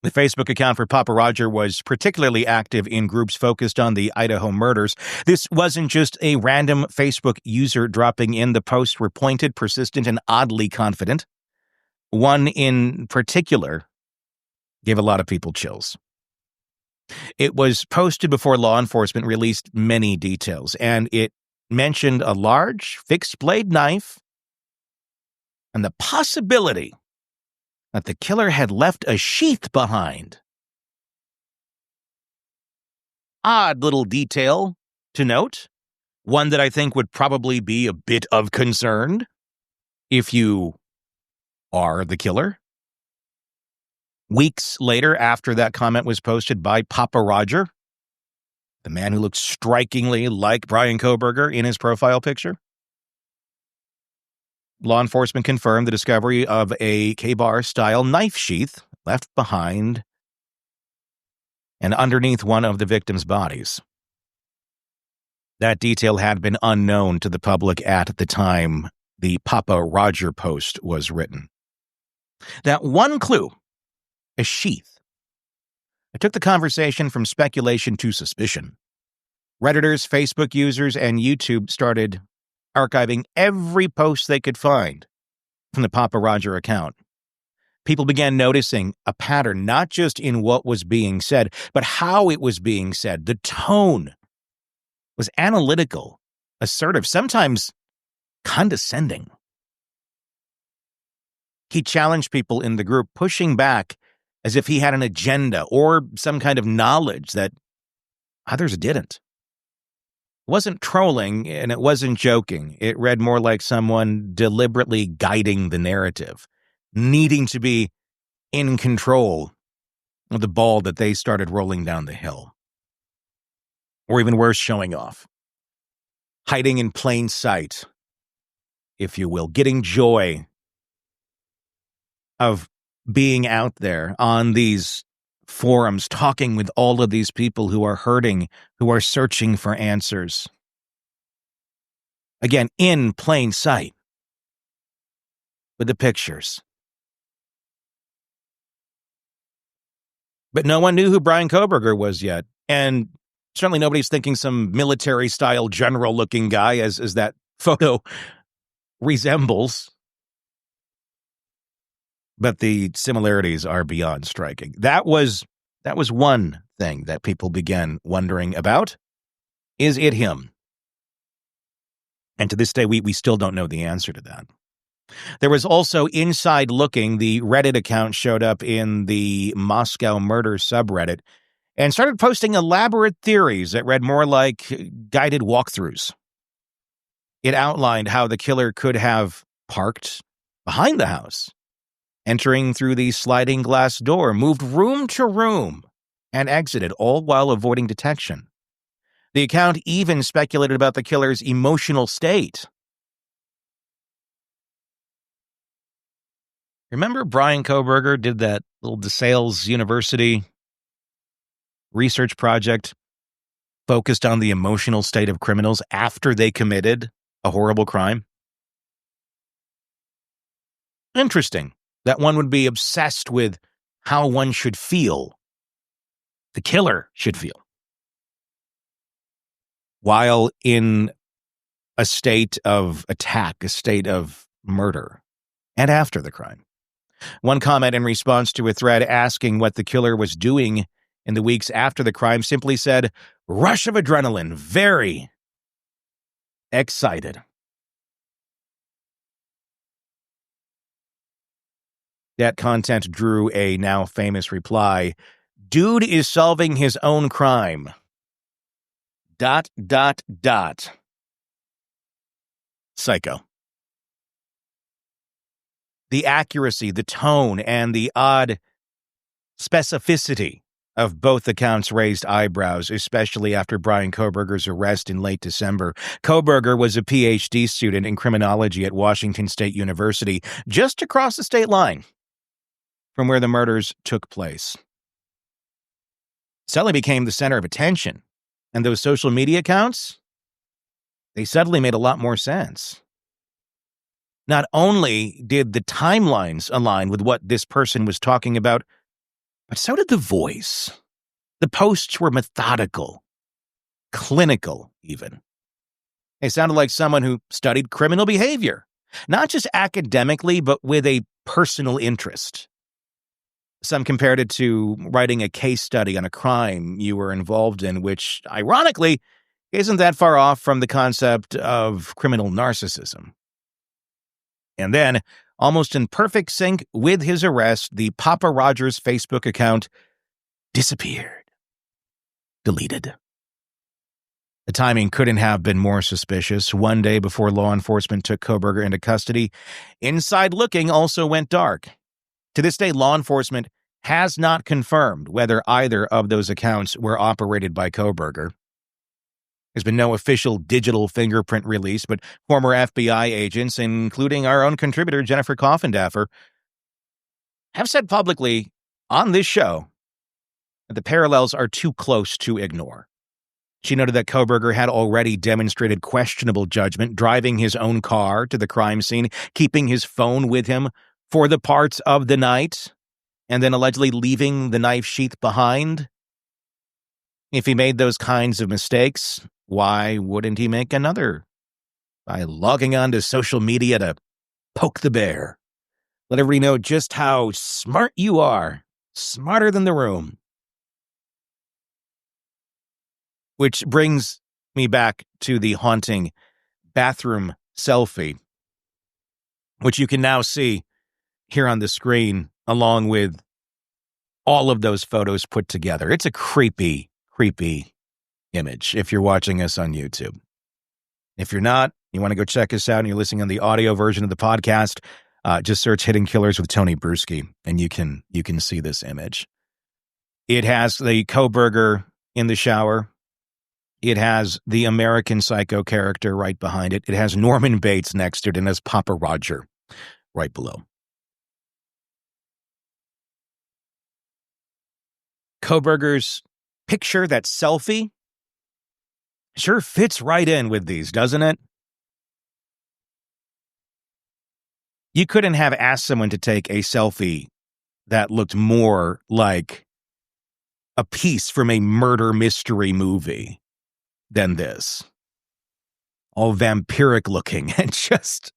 The Facebook account for Papa Roger was particularly active in groups focused on the Idaho murders. This wasn't just a random Facebook user dropping in. The posts were pointed, persistent, and oddly confident. One in particular gave a lot of people chills. It was posted before law enforcement released many details, and it mentioned a large fixed-blade knife and the possibility that the killer had left a sheath behind. Odd little detail to note, one that I think would probably be a bit of concern if you are the killer. Weeks later, after that comment was posted by Papa Roger, the man who looks strikingly like Bryan Kohberger in his profile picture, law enforcement confirmed the discovery of a K-bar-style knife sheath left behind and underneath one of the victim's bodies. That detail had been unknown to the public at the time the Papa Roger post was written. That one clue, a sheath, it took the conversation from speculation to suspicion. Redditors, Facebook users, and YouTube started archiving every post they could find from the Papa Roger account. People began noticing a pattern, not just in what was being said, but how it was being said. The tone was analytical, assertive, sometimes condescending. He challenged people in the group, pushing back as if he had an agenda or some kind of knowledge that others didn't. It wasn't trolling and it wasn't joking. It read more like someone deliberately guiding the narrative, needing to be in control of the ball that they started rolling down the hill. Or even worse, showing off. Hiding in plain sight, if you will, getting joy of being out there on these forums, talking with all of these people who are hurting, who are searching for answers. Again, in plain sight, with the pictures. But no one knew who Bryan Kohberger was yet, and certainly nobody's thinking some military-style general-looking guy, as that photo resembles. But the similarities are beyond striking. That was one thing that people began wondering about. Is it him? And to this day, we still don't know the answer to that. There was also Inside Looking. The Reddit account showed up in the Moscow murder subreddit and started posting elaborate theories that read more like guided walkthroughs. It outlined how the killer could have parked behind the house, entering through the sliding glass door, moved room to room, and exited, all while avoiding detection. The account even speculated about the killer's emotional state. Remember Bryan Kohberger did that little DeSales University research project focused on the emotional state of criminals after they committed a horrible crime? Interesting that one would be obsessed with how one should feel, the killer should feel, while in a state of attack, a state of murder, and after the crime. One comment in response to a thread asking what the killer was doing in the weeks after the crime simply said, "Rush of adrenaline, very excited." That content drew a now famous reply. "Dude is solving his own crime. ... Psycho." The accuracy, the tone, and the odd specificity of both accounts raised eyebrows, especially after Bryan Kohberger's arrest in late December. Kohberger was a PhD student in criminology at Washington State University, just across the state line from where the murders took place. Suddenly became the center of attention, and those social media accounts, they suddenly made a lot more sense. Not only did the timelines align with what this person was talking about, but so did the voice. The posts were methodical, clinical even. They sounded like someone who studied criminal behavior, not just academically, but with a personal interest. Some compared it to writing a case study on a crime you were involved in, which, ironically, isn't that far off from the concept of criminal narcissism. And then, almost in perfect sync with his arrest, the Papa Rogers Facebook account disappeared. Deleted. The timing couldn't have been more suspicious. One day before law enforcement took Kohberger into custody, Inside Looking also went dark. To this day, law enforcement has not confirmed whether either of those accounts were operated by Kohberger. There's been no official digital fingerprint release, but former FBI agents, including our own contributor Jennifer Coffindaffer, have said publicly on this show that the parallels are too close to ignore. She noted that Kohberger had already demonstrated questionable judgment, driving his own car to the crime scene, keeping his phone with him for the parts of the night, and then allegedly leaving the knife sheath behind. If he made those kinds of mistakes, why wouldn't he make another? By logging onto social media to poke the bear. Let everybody know just how smart you are. Smarter than the room. Which brings me back to the haunting bathroom selfie, which you can now see here on the screen, along with all of those photos put together. It's a creepy, creepy image if you're watching us on YouTube. If you're not, you want to go check us out and you're listening on the audio version of the podcast, just search Hidden Killers with Tony Brueski, and you can see this image. It has the Kohberger in the shower. It has the American Psycho character right behind it. It has Norman Bates next to it, and has Papa Roger right below. Kohberger's picture, that selfie, sure fits right in with these, doesn't it? You couldn't have asked someone to take a selfie that looked more like a piece from a murder mystery movie than this. All vampiric looking and just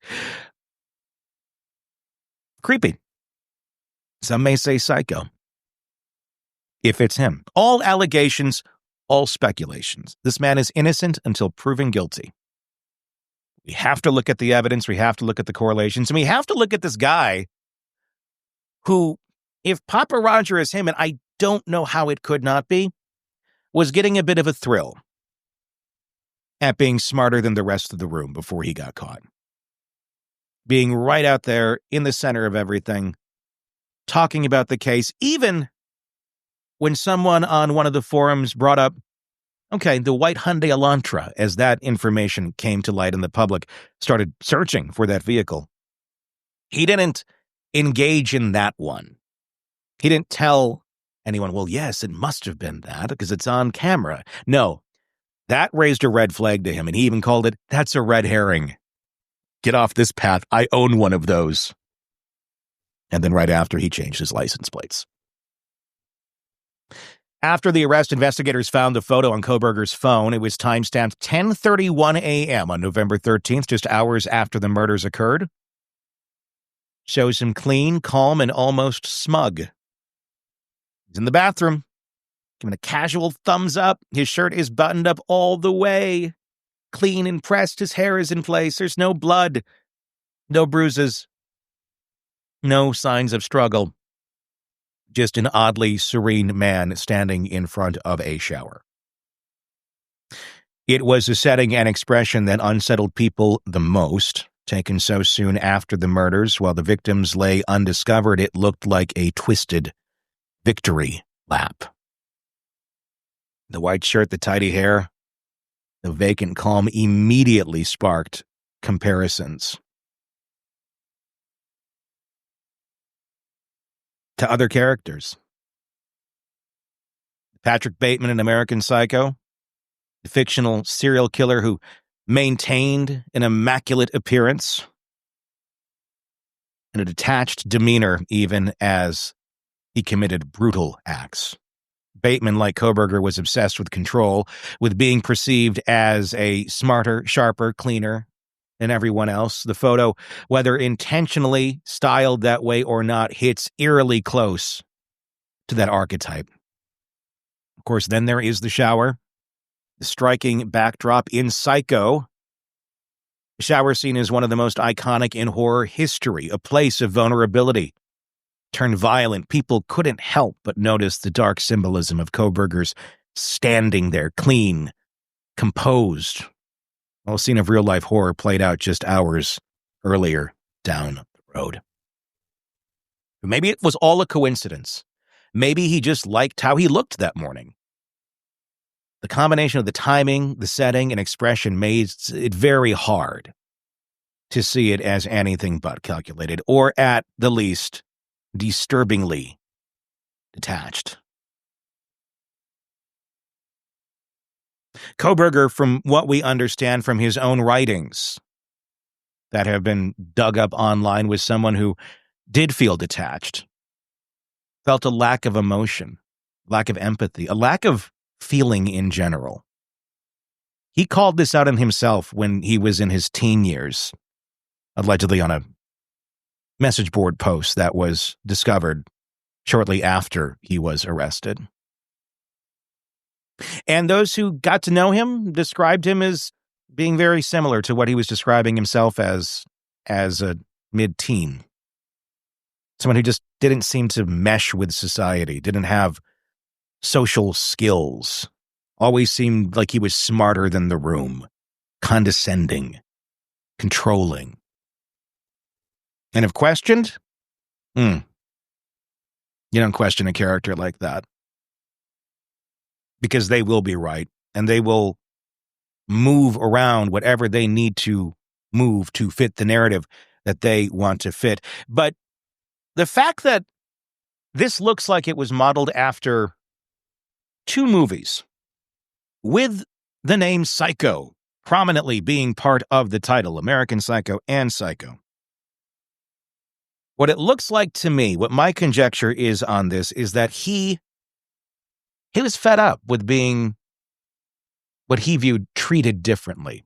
creepy. Some may say psycho. If it's him. All allegations, all speculations. This man is innocent until proven guilty. We have to look at the evidence. We have to look at the correlations. And we have to look at this guy who, if Papa Roger is him, and I don't know how it could not be, was getting a bit of a thrill at being smarter than the rest of the room before he got caught. Being right out there in the center of everything, talking about the case, even when someone on one of the forums brought up, okay, the white Hyundai Elantra, as that information came to light and the public started searching for that vehicle. He didn't engage in that one. He didn't tell anyone, well, yes, it must have been that because it's on camera. No, that raised a red flag to him, and he even called it, that's a red herring. Get off this path. I own one of those. And then right after, he changed his license plates. After the arrest, investigators found the photo on Kohberger's phone. It was timestamped 10:31 a.m. on November 13th, just hours after the murders occurred. Shows him clean, calm, and almost smug. He's in the bathroom, giving a casual thumbs up. His shirt is buttoned up all the way. Clean and pressed. His hair is in place. There's no blood, no bruises, no signs of struggle. Just an oddly serene man standing in front of a shower. It was a setting and expression that unsettled people the most. Taken so soon after the murders, while the victims lay undiscovered, it looked like a twisted victory lap. The white shirt, the tidy hair, the vacant calm immediately sparked comparisons to other characters. Patrick Bateman in American Psycho, the fictional serial killer who maintained an immaculate appearance and a detached demeanor even as he committed brutal acts. Bateman, like Kohberger, was obsessed with control, with being perceived as a smarter, sharper, cleaner than everyone else. The photo, whether intentionally styled that way or not, hits eerily close to that archetype. Of course, then there is the shower, the striking backdrop in Psycho. The shower scene is one of the most iconic in horror history, a place of vulnerability. Turned violent, people couldn't help but notice the dark symbolism of Kohberger's standing there, clean, composed. A scene of real-life horror played out just hours earlier down the road. Maybe it was all a coincidence. Maybe he just liked how he looked that morning. The combination of the timing, the setting, and expression made it very hard to see it as anything but calculated, or at the least, disturbingly detached. Kohberger, from what we understand from his own writings that have been dug up online, was someone who did feel detached, felt a lack of emotion, lack of empathy, a lack of feeling in general. He called this out on himself when he was in his teen years, allegedly on a message board post that was discovered shortly after he was arrested. And those who got to know him described him as being very similar to what he was describing himself as a mid-teen. Someone who just didn't seem to mesh with society, didn't have social skills, always seemed like he was smarter than the room, condescending, controlling. And if questioned, you don't question a character like that. Because they will be right, and they will move around whatever they need to move to fit the narrative that they want to fit. But the fact that this looks like it was modeled after two movies with the name Psycho prominently being part of the title, American Psycho and Psycho. What it looks like to me, what my conjecture is on this, is that he was fed up with being what he viewed treated differently.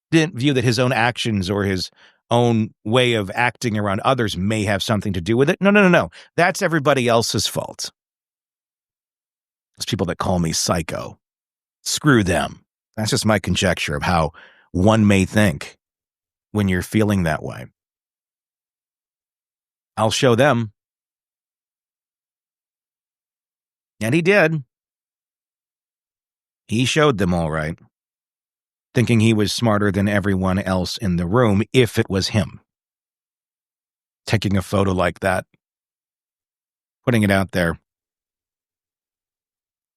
Didn't view that his own actions or his own way of acting around others may have something to do with it. No. That's everybody else's fault. Those people that call me psycho, screw them. That's just my conjecture of how one may think. when you're feeling that way. I'll show them. And he did. He showed them all right, thinking he was smarter than everyone else in the room if it was him. Taking a photo like that, putting it out there.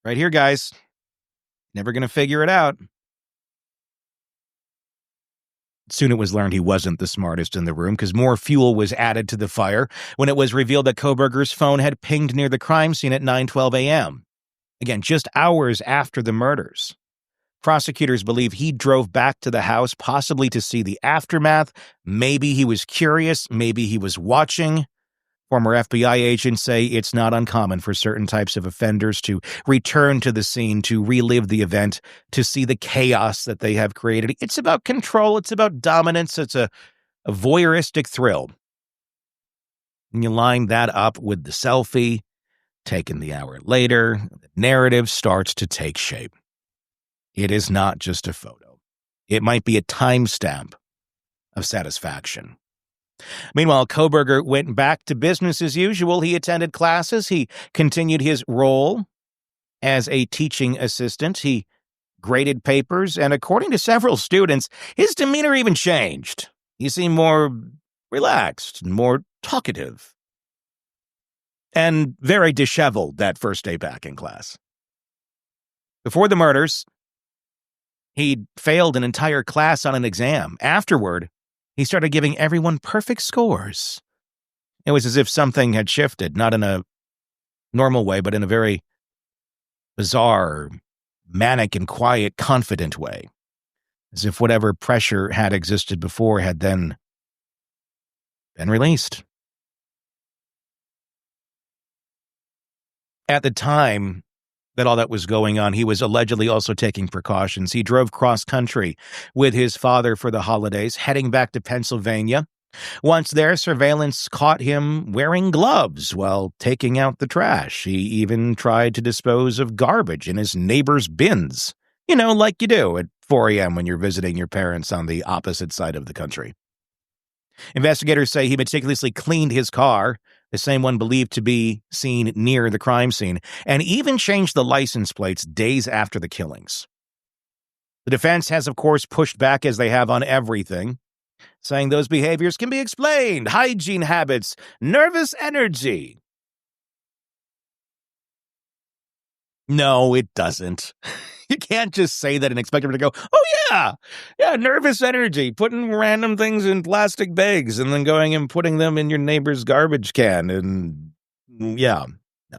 Right here, guys. Never going to figure it out. Soon it was learned he wasn't the smartest in the room because more fuel was added to the fire when it was revealed that Kohberger's phone had pinged near the crime scene at 9:12 a.m. Again, just hours after the murders. Prosecutors believe he drove back to the house, possibly to see the aftermath. Maybe he was curious. Maybe he was watching. Former FBI agents say it's not uncommon for certain types of offenders to return to the scene, to relive the event, to see the chaos that they have created. It's about control. It's about dominance. It's a voyeuristic thrill. And you line that up with the selfie, taken the hour later, the narrative starts to take shape. It is not just a photo. It might be a timestamp of satisfaction. Meanwhile, Kohberger went back to business as usual. He attended classes. He continued his role as a teaching assistant. He graded papers, and according to several students, his demeanor even changed. He seemed more relaxed and more talkative, and very disheveled that first day back in class. Before the murders, he'd failed an entire class on an exam. Afterward, he started giving everyone perfect scores. It was as if something had shifted, not in a normal way, but in a very bizarre, manic and quiet, confident way. As if whatever pressure had existed before had then been released. At the time that all that was going on, he was allegedly also taking precautions. He drove cross-country with his father for the holidays, heading back to Pennsylvania. Once there, surveillance caught him wearing gloves while taking out the trash. He even tried to dispose of garbage in his neighbor's bins. You know, like you do at 4 a.m. when you're visiting your parents on the opposite side of the country. Investigators say he meticulously cleaned his car, the same one believed to be seen near the crime scene, and even changed the license plates days after the killings. The defense has, of course, pushed back as they have on everything, saying those behaviors can be explained, hygiene habits, nervous energy. No, it doesn't. You can't just say that and expect them to go, oh yeah, nervous energy, putting random things in plastic bags and then going and putting them in your neighbor's garbage can. And yeah, no.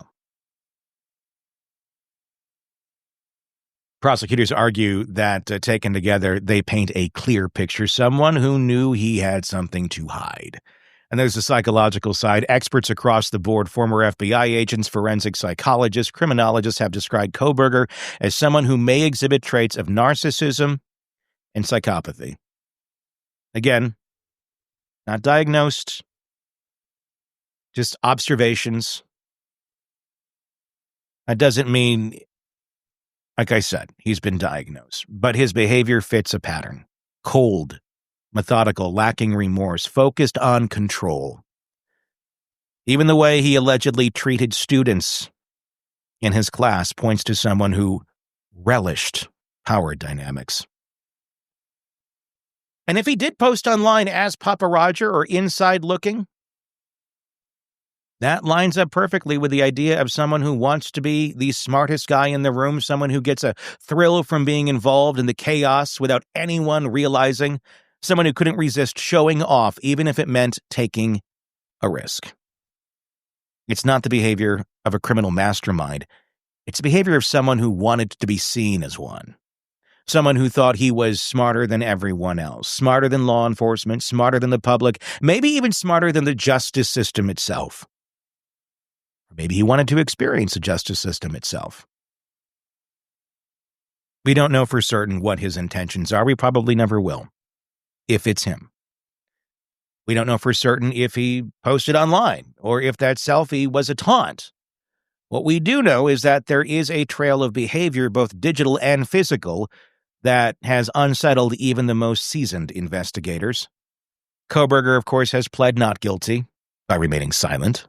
Prosecutors argue that taken together, they paint a clear picture. Someone who knew he had something to hide. And there's the psychological side. Experts across the board, former FBI agents, forensic psychologists, criminologists have described Kohberger as someone who may exhibit traits of narcissism and psychopathy. Again, not diagnosed, just observations. That doesn't mean, like I said, he's been diagnosed, but his behavior fits a pattern. Cold, methodical, lacking remorse, focused on control. Even the way he allegedly treated students in his class points to someone who relished power dynamics. And if he did post online as Papa Roger or inside looking, that lines up perfectly with the idea of someone who wants to be the smartest guy in the room, someone who gets a thrill from being involved in the chaos without anyone realizing, someone who couldn't resist showing off, even if it meant taking a risk. It's not the behavior of a criminal mastermind. It's the behavior of someone who wanted to be seen as one. Someone who thought he was smarter than everyone else, smarter than law enforcement, smarter than the public, maybe even smarter than the justice system itself. Or maybe he wanted to experience the justice system itself. We don't know for certain what his intentions are. We probably never will. If it's him. We don't know for certain if he posted online or if that selfie was a taunt. What we do know is that there is a trail of behavior, both digital and physical, that has unsettled even the most seasoned investigators. Kohberger, of course, has pled not guilty by remaining silent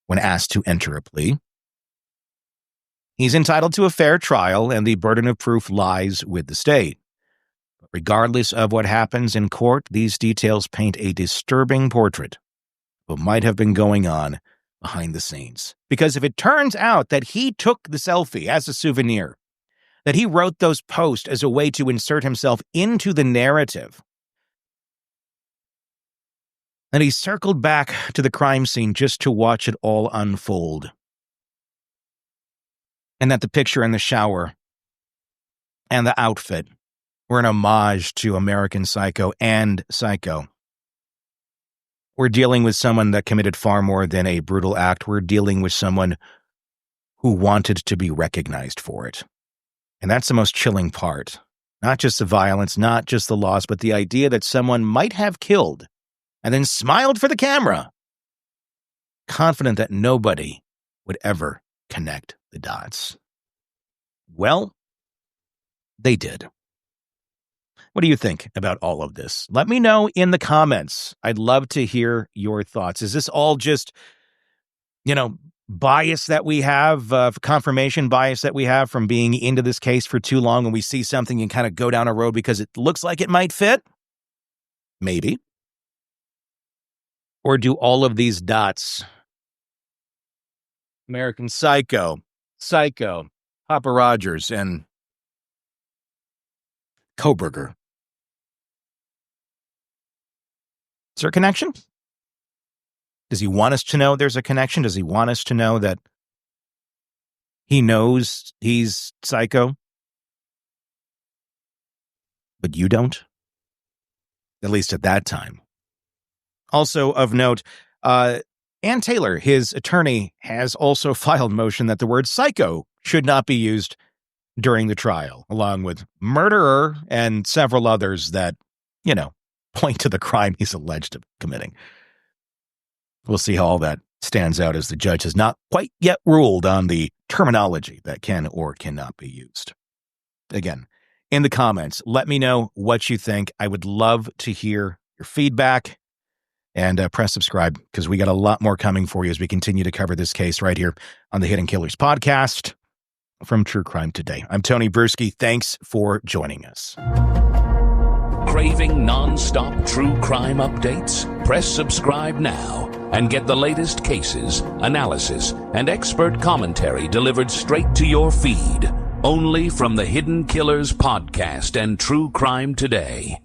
when asked to enter a plea. He's entitled to a fair trial, and the burden of proof lies with the state. But regardless of what happens in court, these details paint a disturbing portrait of what might have been going on behind the scenes. Because if it turns out that he took the selfie as a souvenir, that he wrote those posts as a way to insert himself into the narrative, and he circled back to the crime scene just to watch it all unfold, and that the picture in the shower and the outfit were an homage to American Psycho and Psycho. We're dealing with someone that committed far more than a brutal act. We're dealing with someone who wanted to be recognized for it. And that's the most chilling part. Not just the violence, not just the loss, but the idea that someone might have killed and then smiled for the camera, confident that nobody would ever connect the dots. Well, they did. What do you think about all of this? Let me know in the comments. I'd love to hear your thoughts. Is this all just, bias that we have, confirmation bias that we have from being into this case for too long, and we see something and kind of go down a road because it looks like it might fit? Maybe. Or do all of these dots, American Psycho, Papa Rogers, and Kohberger, is there a connection? Does he want us to know there's a connection? Does he want us to know that he knows he's Psycho, but you don't? At least at that time. Also of note, Ann Taylor, his attorney, has also filed motion that the word psycho should not be used during the trial, along with murderer and several others that, point to the crime he's alleged of committing. We'll see how all that stands out, as the judge has not quite yet ruled on the terminology that can or cannot be used. Again, in the comments, let me know what you think. I would love to hear your feedback. And press subscribe, because we got a lot more coming for you as we continue to cover this case right here on the Hidden Killers podcast from True Crime Today. I'm Tony Brueski. Thanks for joining us. Craving non-stop true crime updates? Press subscribe now and get the latest cases, analysis, and expert commentary delivered straight to your feed. Only from the Hidden Killers podcast and True Crime Today.